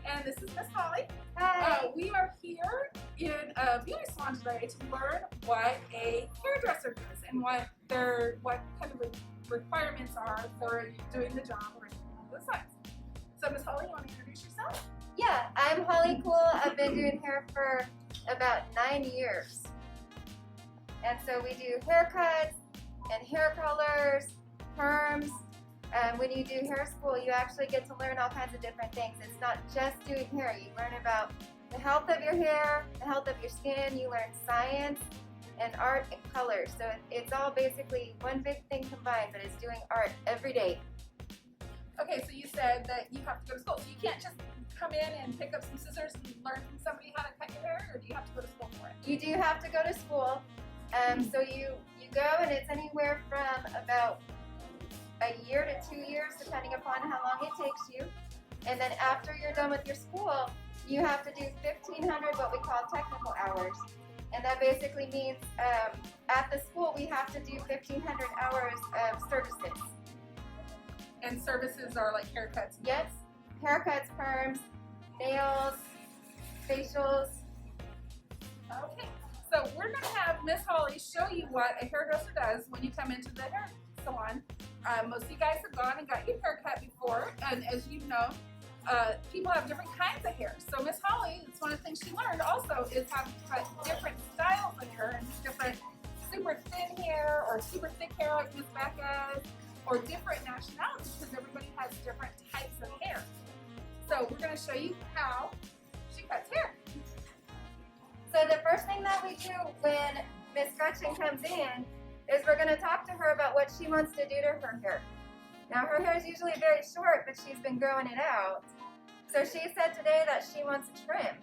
And this is Miss Holly. Hi. We are here in a beauty salon today to learn what a hairdresser does and what kind of requirements are for doing the job or anything along those lines. So Miss Holly, you want to introduce yourself? Yeah, I'm Holly Cool. I've been doing hair for about 9 years. And so we do haircuts and hair colors, perms. When you do hair school, you actually get to learn all kinds of different things. It's not just doing hair. You learn about the health of your hair, the health of your skin. You learn science and art and colors. So it's all basically one big thing combined, but it's doing art every day. Okay, so you said that you have to go to school. So you can't just come in and pick up some scissors and learn from somebody how to cut your hair, or do you have to go to school for it? You do have to go to school. So you go, and it's anywhere from about a year to 2 years, depending upon how long it takes you. And then after you're done with your school, you have to do 1,500 what we call technical hours. And that basically means at the school we have to do 1,500 hours of services. And services are like haircuts? Yes, haircuts, perms, nails, facials. Okay, so we're going to have Miss Holly show you what a hairdresser does when you come into the hair salon. Most of you guys have gone and got your hair cut before, and as you know, people have different kinds of hair. So Miss Holly, it's one of the things she learned also is how to cut different styles of hair and different super thin hair or super thick hair like Miss Becca's, or different nationalities because everybody has different types of hair. So we're going to show you how she cuts hair. So the first thing that we do when Miss Gretchen comes in is we're going to talk to her about what she wants to do to her hair. Now her hair is usually very short, but she's been growing it out. So she said today that she wants a trim.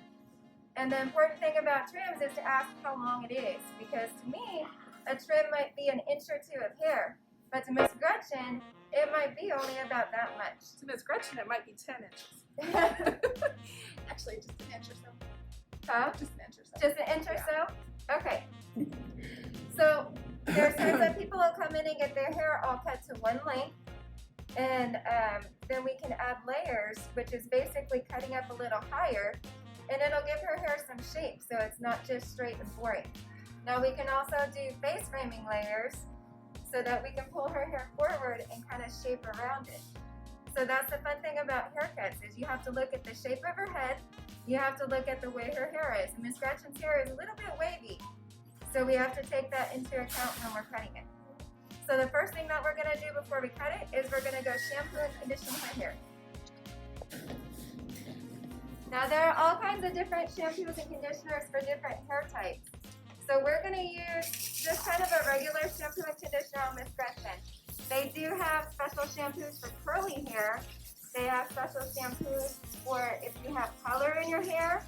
And the important thing about trims is to ask how long it is, because to me, a trim might be an inch or two of hair. But to Miss Gretchen, it might be only about that much. To Miss Gretchen, it might be 10 inches. Actually, just an inch or so. Huh? Just an inch or so. Just an inch or so? Okay. So there's times that people will come in and get their hair all cut to one length. And then we can add layers, which is basically cutting up a little higher. And it'll give her hair some shape, so it's not just straight and boring. Now we can also do face framing layers, so that we can pull her hair forward and kind of shape around it. So that's the fun thing about haircuts is you have to look at the shape of her head, you have to look at the way her hair is. And Miss Gretchen's hair is a little bit wavy, so we have to take that into account when we're cutting it. So the first thing that we're going to do before we cut it is we're going to go shampoo and condition her hair. Now there are all kinds of different shampoos and conditioners for different hair types. So we're going to use just kind of a regular shampoo and conditioner on Miss Gretchen. They do have special shampoos for curly hair. They have special shampoos for if you have color in your hair.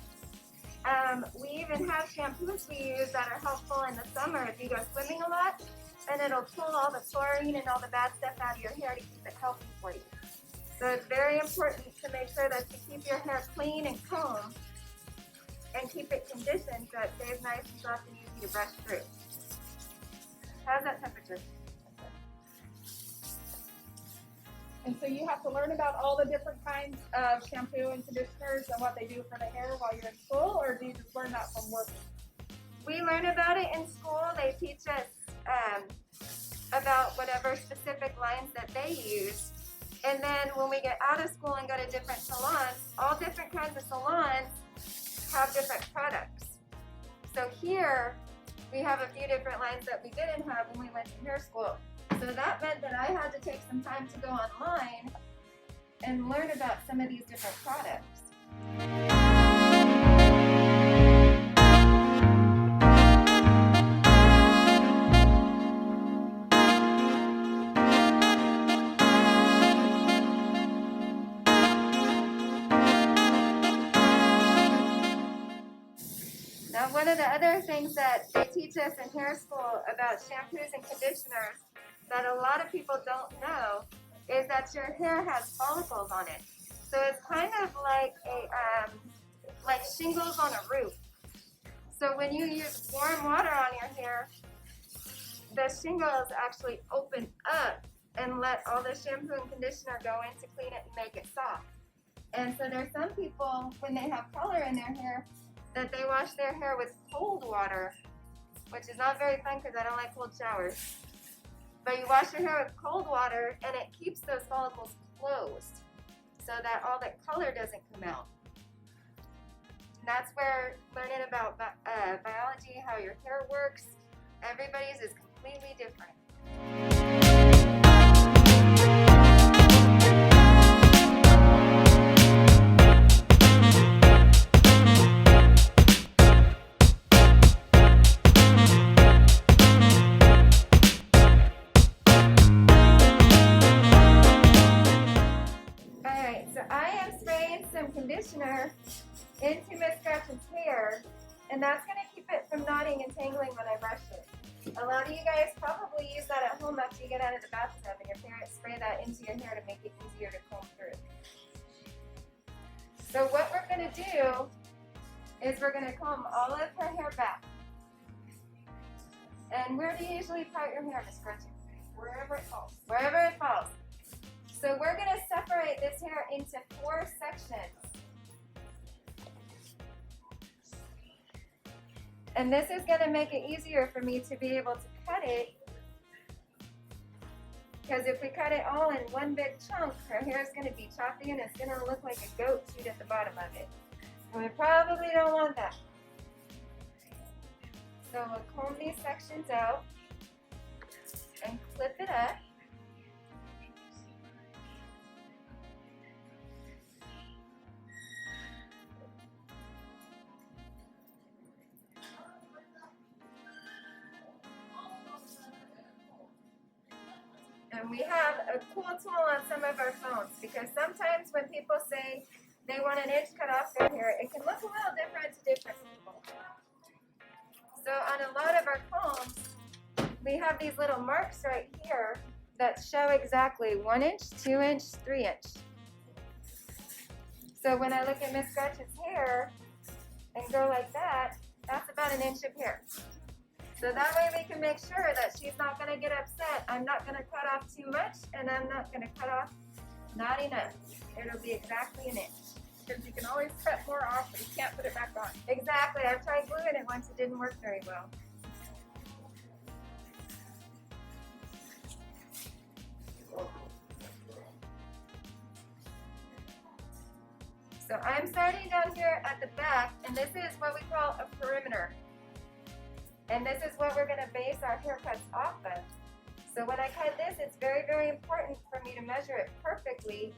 We even have shampoos we use that are helpful in the summer if you go swimming a lot, and it'll pull all the chlorine and all the bad stuff out of your hair to keep it healthy for you. So it's very important to make sure that you keep your hair clean and combed and keep it conditioned so it stays nice and soft and easy to brush through. How's that temperature? And so you have to learn about all the different kinds of shampoo and conditioners and what they do for the hair while you're in school, or do you just learn that from working? We learn about it in school. They teach us about whatever specific lines that they use. And then when we get out of school and go to different salons, all different kinds of salons have different products. So here we have a few different lines that we didn't have when we went to hair school. So that meant that I had to take some time to go online and learn about some of these different products. Now, one of the other things that they teach us in hair school about shampoos and conditioners that a lot of people don't know is that your hair has follicles on it. So it's kind of like like shingles on a roof. So when you use warm water on your hair, the shingles actually open up and let all the shampoo and conditioner go in to clean it and make it soft. And so there's some people, when they have color in their hair, that they wash their hair with cold water, which is not very fun because I don't like cold showers. But you wash your hair with cold water and it keeps those follicles closed so that all that color doesn't come out. And that's where learning about biology, how your hair works, everybody's is completely different. Alright, so I am spraying some conditioner into Miss Gretchen's hair, and that's going to keep it from knotting and tangling when I brush it. A lot of you guys probably use that at home after you get out of the bathtub and your parents spray that into your hair to make it easier to comb through. So what we're going to do is we're going to comb all of her hair back. And where do you usually part your hair, Miss Gretchen? Wherever it falls. Wherever it falls. So we're going to separate this hair into 4 sections. And this is going to make it easier for me to be able to cut it. Because if we cut it all in one big chunk, her hair is going to be choppy and it's going to look like a goat shoot at the bottom of it. And we probably don't want that. So we'll comb these sections out and clip it up. And we have a cool tool on some of our phones because sometimes when people say they want an inch cut off their hair, it can look a little different to different people. So on a lot of our combs, we have these little marks right here that show exactly 1 inch, 2 inch, 3 inch. So when I look at Miss Gretchen's hair and go like that, that's about an inch of hair. So that way we can make sure that she's not going to get upset. I'm not going to cut off too much, and I'm not going to cut off not enough. It'll be exactly an inch. Because you can always cut more off, but you can't put it back on. Exactly. I've tried gluing it once. It didn't work very well. So I'm starting down here at the back, and this is what we call a perimeter. And this is what we're going to base our haircuts off of. So when I cut this, it's very, very important for me to measure it perfectly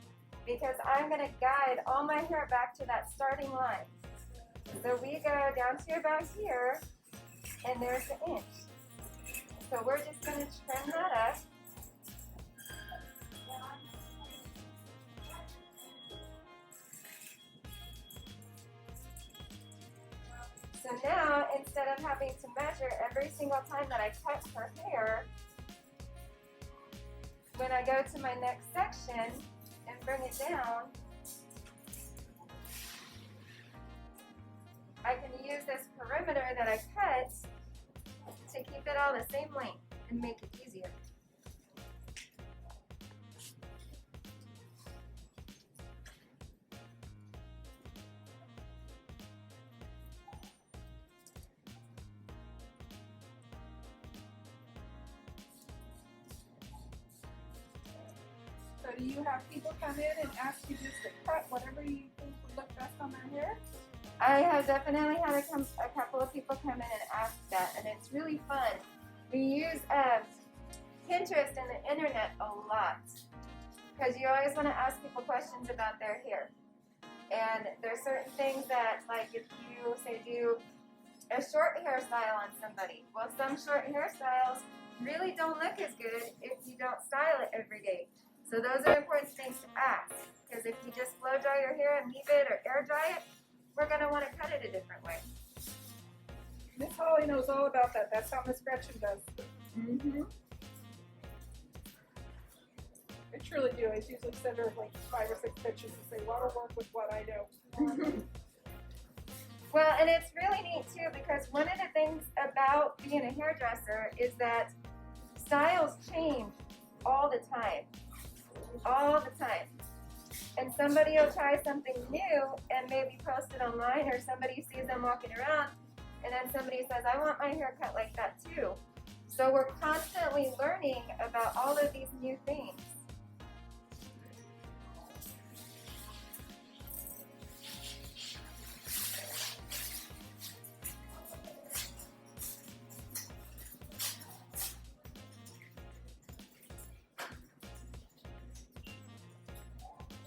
because I'm going to guide all my hair back to that starting line. So we go down to about here, and there's the inch. So we're just going to trim that up. So now, instead of having to measure every single time that I cut her hair, when I go to my next section and bring it down, I can use this perimeter that I cut to keep it all the same length and make it easier. So do you have people come in and ask you just to cut whatever you think would look best on their hair? I have definitely had a couple of people come in and ask that, and it's really fun. We use Pinterest and the internet a lot because you always want to ask people questions about their hair. And there's certain things that, like if you say do a short hairstyle on somebody, well, some short hairstyles really don't look as good if you don't style it every day. So those are important things to ask because if you just blow dry your hair and leave it or air dry it, we're going to want to cut it a different way. Miss Holly knows all about that. That's how Miss Gretchen does. Mm-hmm. I truly do. I usually send her like 5 or 6 pictures and say, what'll work with what I know. Well, and it's really neat too because one of the things about being a hairdresser is that styles change all the time. All the time. and somebody will try something new and maybe post it online, or somebody sees them walking around, and then somebody says, I want my hair cut like that too. So we're constantly learning about all of these new things.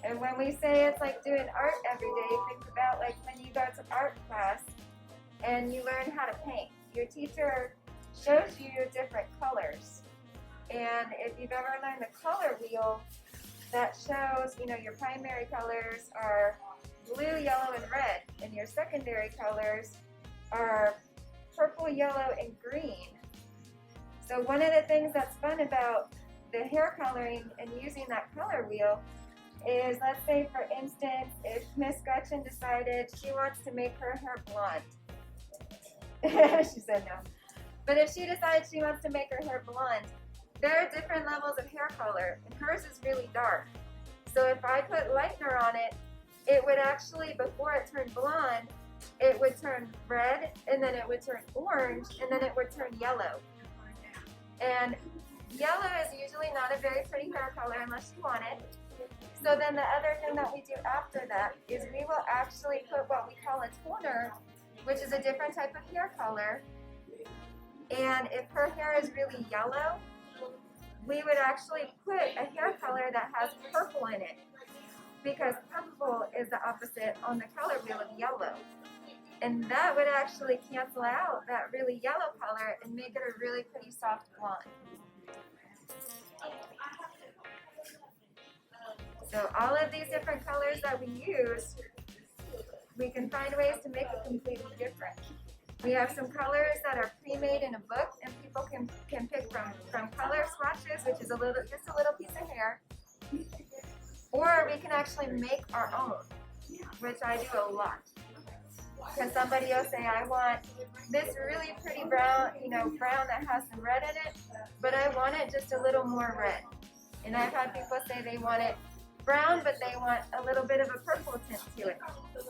And when we say it's like doing art every day, think about like when you go to art class and you learn how to paint. Your teacher shows you different colors. And if you've ever learned the color wheel, that shows, you know, your primary colors are blue, yellow, and red. And your secondary colors are purple, yellow, and green. So one of the things that's fun about the hair coloring and using that color wheel is, let's say for instance, if Miss Gretchen decided she wants to make her hair blonde. She said no. But if she decides she wants to make her hair blonde, there are different levels of hair color, and hers is really dark. So if I put lightener on it, it would actually, before it turned blonde, it would turn red, and then it would turn orange, and then it would turn yellow. And yellow is usually not a very pretty hair color unless you want it. So then the other thing that we do after that is we will actually put what we call a toner, which is a different type of hair color. And if her hair is really yellow, we would actually put a hair color that has purple in it, because purple is the opposite on the color wheel of yellow. And that would actually cancel out that really yellow color and make it a really pretty soft blonde. So all of these different colors that we use, we can find ways to make it completely different. We have some colors that are pre-made in a book, and people can pick from color swatches, which is just a little piece of hair, or we can actually make our own, which I do a lot. Because somebody will say, I want this really pretty brown, brown that has some red in it, but I want it just a little more red. And I've had people say they want it brown, but they want a little bit of a purple tint to it.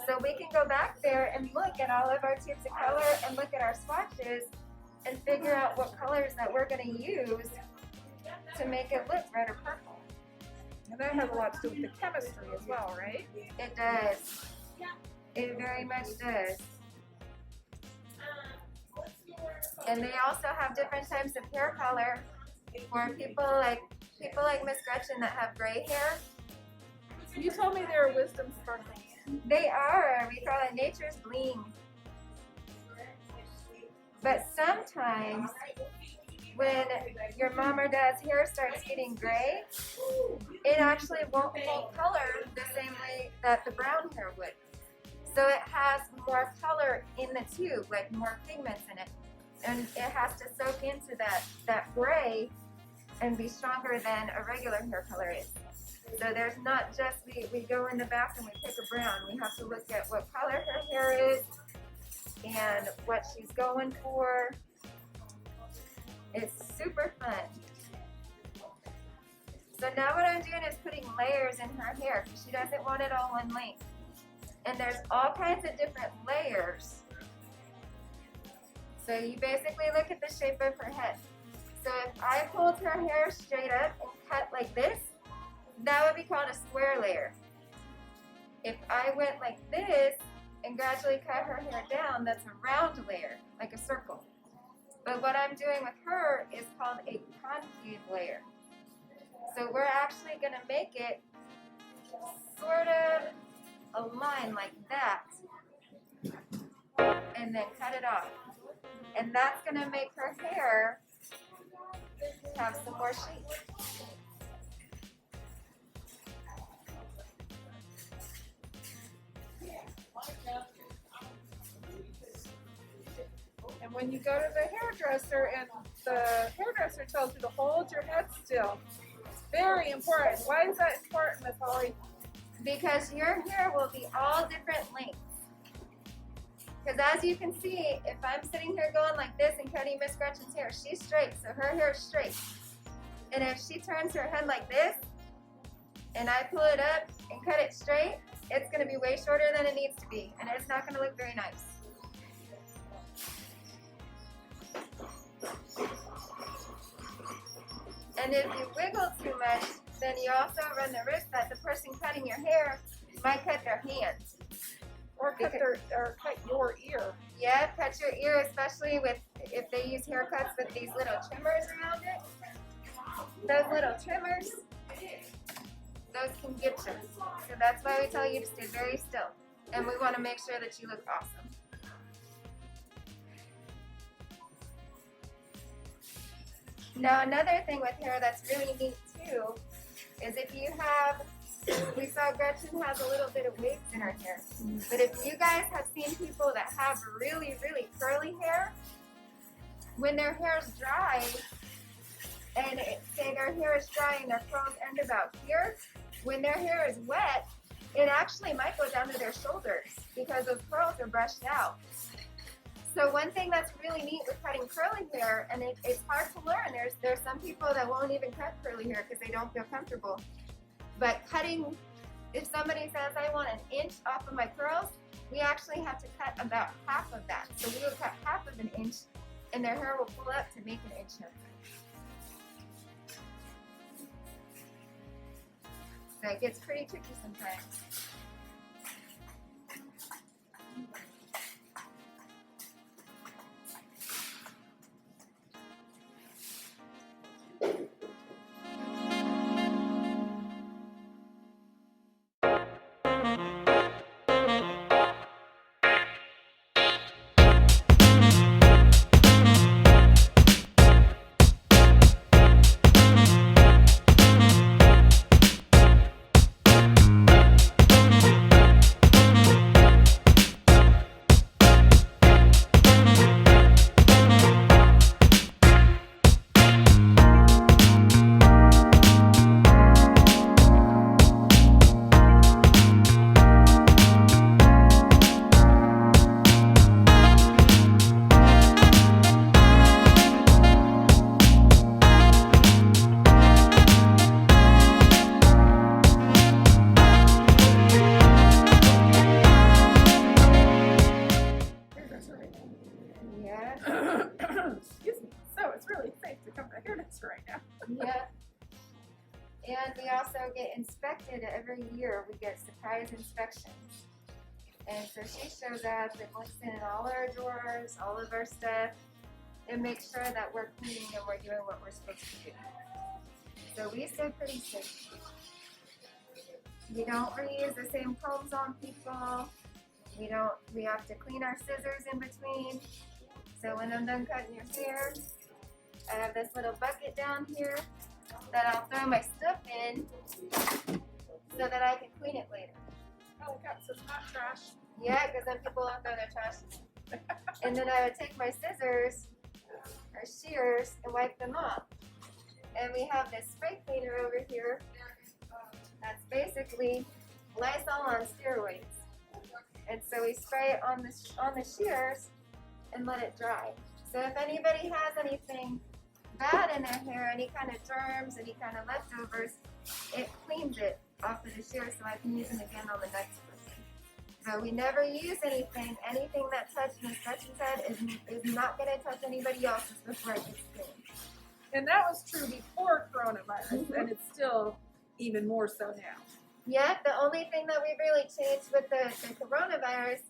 So we can go back there and look at all of our tubes of color and look at our swatches and figure out what colors that we're going to use to make it look red or purple. And that has a lot to do with the chemistry as well, right? It does. It very much does. And they also have different types of hair color for people like Miss Gretchen that have gray hair. You told me they were wisdom sparkles. They are. We call it nature's bling. But sometimes when your mom or dad's hair starts getting gray, it actually won't hold color the same way that the brown hair would. So it has more color in the tube, like more pigments in it. And it has to soak into that gray and be stronger than a regular hair color is. So there's not just, we go in the back and we pick a brown. We have to look at what color her hair is and what she's going for. It's super fun. So now what I'm doing is putting layers in her hair because she doesn't want it all in length. And there's all kinds of different layers. So you basically look at the shape of her head. So if I pulled her hair straight up and cut like this, that would be called a square layer. If I went like this and gradually cut her hair down, that's a round layer, like a circle. But what I'm doing with her is called a concave layer. So we're actually going to make it sort of a line like that and then cut it off. And that's going to make her hair have some more shape. And when you go to the hairdresser and the hairdresser tells you to hold your head still, very important. Why is that important, Miss Holly? Because your hair will be all different lengths. Because as you can see, if I'm sitting here going like this and cutting Miss Gretchen's hair, she's straight, so her hair is straight. And if she turns her head like this, and I pull it up, and cut it straight, it's going to be way shorter than it needs to be, and it's not going to look very nice. And if you wiggle too much, then you also run the risk that the person cutting your hair might cut their hands. Or cut your ear. Yeah, cut your ear, especially if they use haircuts with these little trimmers around it. Those little trimmers, those can get you. So that's why we tell you to stay very still. And we want to make sure that you look awesome. Now another thing with hair that's really neat too is if you have, we saw Gretchen has a little bit of waves in her hair, but if you guys have seen people that have really, really curly hair, when their hair is dry, and say their hair is dry and their curls end about here, when their hair is wet, it actually might go down to their shoulders because those curls are brushed out. So one thing that's really neat with cutting curly hair, and it's hard to learn, there's some people that won't even cut curly hair because they don't feel comfortable. But cutting, if somebody says, I want an inch off of my curls, we actually have to cut about half of that. So we will cut half of an inch, and their hair will pull up to make an inch haircut. So it gets pretty tricky sometimes. Excuse me. So it's really safe to come to the hairdresser right now. Yeah. And we also get inspected every year. We get surprise inspections. And so she shows up and looks in all our drawers, all of our stuff, and makes sure that we're cleaning and we're doing what we're supposed to do. So we stay pretty safe. We don't reuse the same combs on people. We have to clean our scissors in between. So when I'm done cutting your hair, I have this little bucket down here that I'll throw my stuff in so that I can clean it later. Oh, look out, so it's not trash. Yeah, because then people don't throw their trash in. And then I would take my scissors or shears and wipe them off. And we have this spray cleaner over here that's basically Lysol on steroids. And so we spray it on the shears and let it dry. So if anybody has anything bad in their hair, any kind of germs, any kind of leftovers, it cleans it off of the shears so I can use them again on the next person. So we never use anything that touched Miss Gretchen's head is not going to touch anybody else's before it gets cleaned. And that was true before coronavirus, and it's still even more so now. Yeah, the only thing that we've really changed with the coronavirus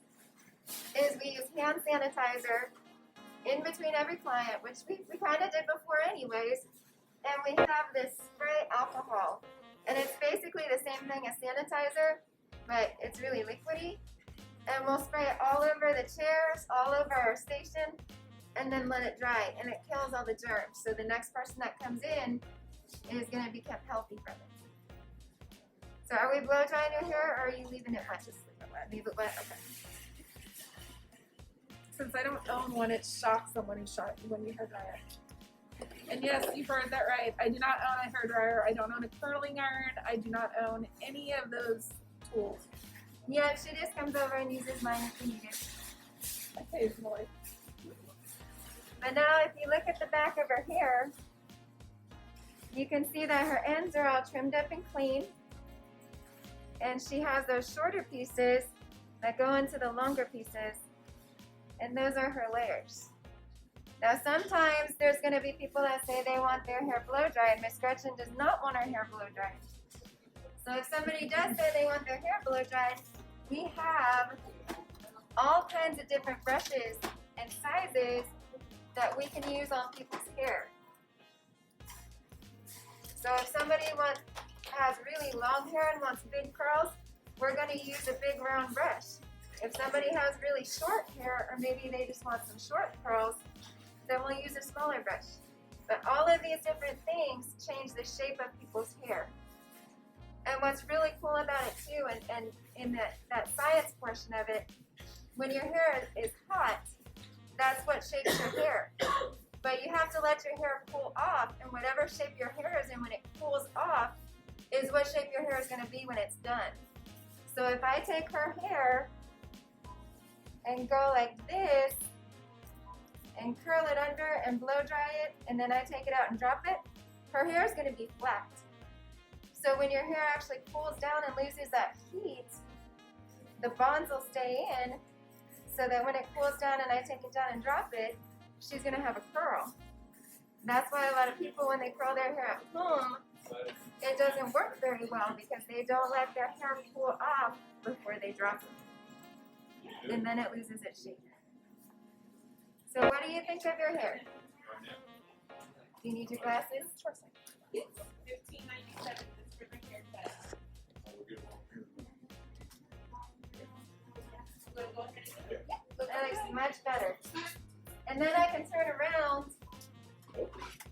is we use hand sanitizer in between every client, which we kind of did before anyways, and we have this spray alcohol. And it's basically the same thing as sanitizer, but it's really liquidy. And we'll spray it all over the chairs, all over our station, and then let it dry, and it kills all the germs. So the next person that comes in is going to be kept healthy from it. So are we blow drying your hair, or are you leaving it wet? Just leave it wet. Okay. Since I don't own one, it shocks them when you hair dry it. And yes, you heard that right. I do not own a hair dryer. I don't own a curling iron. I do not own any of those tools. Yeah, she just comes over and uses mine if you need it. Occasionally. But now if you look at the back of her hair, you can see that her ends are all trimmed up and clean. and she has those shorter pieces that go into the longer pieces, and those are her layers. Now sometimes there's going to be people that say they want their hair blow dried. Miss Gretchen does not want her hair blow dried. So if somebody does say they want their hair blow dried, we have all kinds of different brushes and sizes that we can use on people's hair. So if somebody has really long hair and wants big curls, we're going to use a big round brush. If somebody has really short hair, or maybe they just want some short curls, then we'll use a smaller brush. But all of these different things change the shape of people's hair. And what's really cool about it too, and in that science portion of it, when your hair is hot, that's what shapes your hair. But you have to let your hair cool off, and whatever shape your hair is in when it cools off is what shape your hair is going to be when it's done. So if I take her hair and go like this and curl it under and blow dry it, and then I take it out and drop it, her hair is going to be flat. So when your hair actually cools down and loses that heat, the bonds will stay in, so that when it cools down and I take it down and drop it, she's going to have a curl. That's why a lot of people, when they curl their hair at home, it doesn't work very well, because they don't let their hair cool off before they drop it. And then it loses its shape. So what do you think of your hair? Do you need your glasses? It's $15.97 for the haircut. That looks much better. And then I can turn around.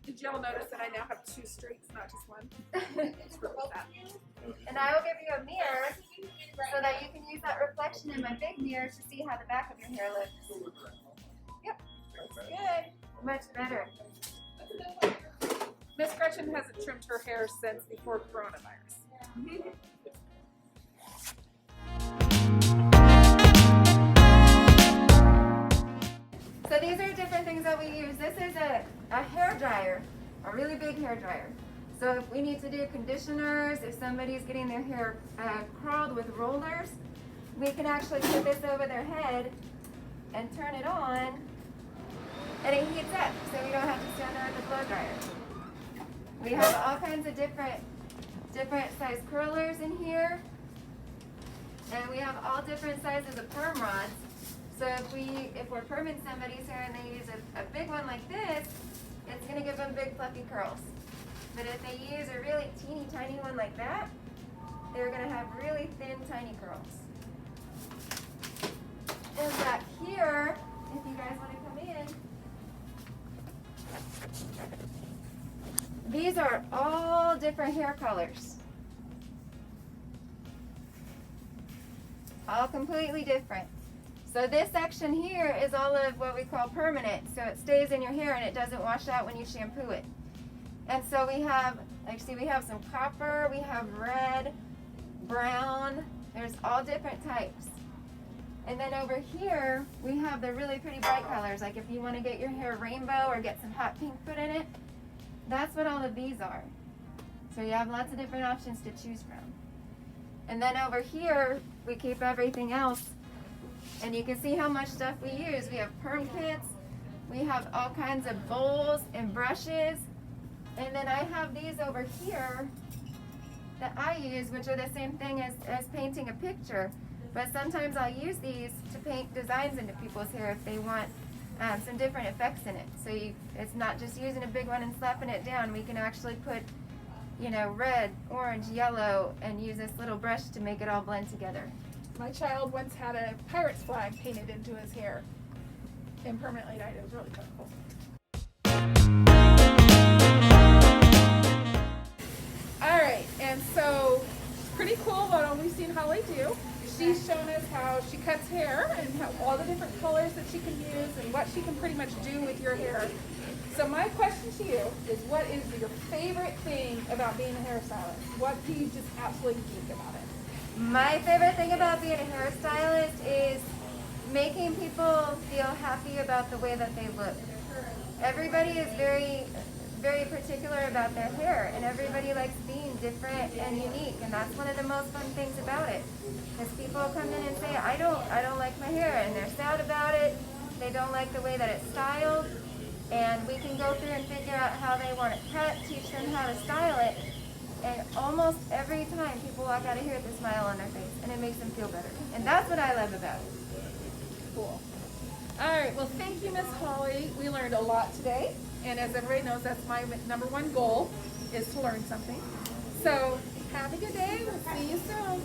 Did y'all notice that I now have 2 streaks, not just one? It's really fat. And I will give you a mirror so that you can use that reflection in my big mirror to see how the back of your hair looks. Yep, looks good. Much better. Miss Gretchen hasn't trimmed her hair since before coronavirus. So these are different things that we use. This is a hair dryer, a really big hair dryer. So if we need to do conditioners, if somebody's getting their hair curled with rollers, we can actually put this over their head and turn it on, and it heats up, so we don't have to stand there at the blow dryer. We have all kinds of different size curlers in here, and we have all different sizes of perm rods. So if we're perming somebody's hair and they use a big one like this, it's going to give them big fluffy curls. But if they use a really teeny tiny one like that, they're going to have really thin tiny curls. And back here, if you guys want to come in, these are all different hair colors. All completely different. So this section here is all of what we call permanent, so it stays in your hair and it doesn't wash out when you shampoo it. And so we have, like, see, we have some copper, we have red, brown, there's all different types. And then over here, we have the really pretty bright colors, like if you want to get your hair rainbow or get some hot pink put in it, that's what all of these are. So you have lots of different options to choose from. And then over here, we keep everything else. And you can see how much stuff we use. We have perm kits, we have all kinds of bowls and brushes, and then I have these over here that I use, which are the same thing as painting a picture. But sometimes I'll use these to paint designs into people's hair if they want some different effects in it. So it's not just using a big one and slapping it down. We can actually put, you know, red, orange, yellow, and use this little brush to make it all blend together. My child once had a pirate's flag painted into his hair and permanently dyed. It was really kind of cool. All right, and so pretty cool what we've seen Holly do. She's shown us how she cuts hair and how all the different colors that she can use and what she can pretty much do with your hair. So my question to you is, what is your favorite thing about being a hairstylist? What do you just absolutely geek about it? My favorite thing about being a hairstylist is making people feel happy about the way that they look. Everybody is very very particular about their hair, and everybody likes being different and unique, and that's one of the most fun things about it. Because people come in and say, I don't like my hair, and they're sad about it. They don't like the way that it's styled, and we can go through and figure out how they want it cut, teach them how to style it, and almost every time people walk out of here with a smile on their face, and it makes them feel better. And that's what I love about it. Cool. All right, well, thank you, Miss Holly. We learned a lot today, and as everybody knows, that's my number one goal, is to learn something. So have a good day. We'll see you soon.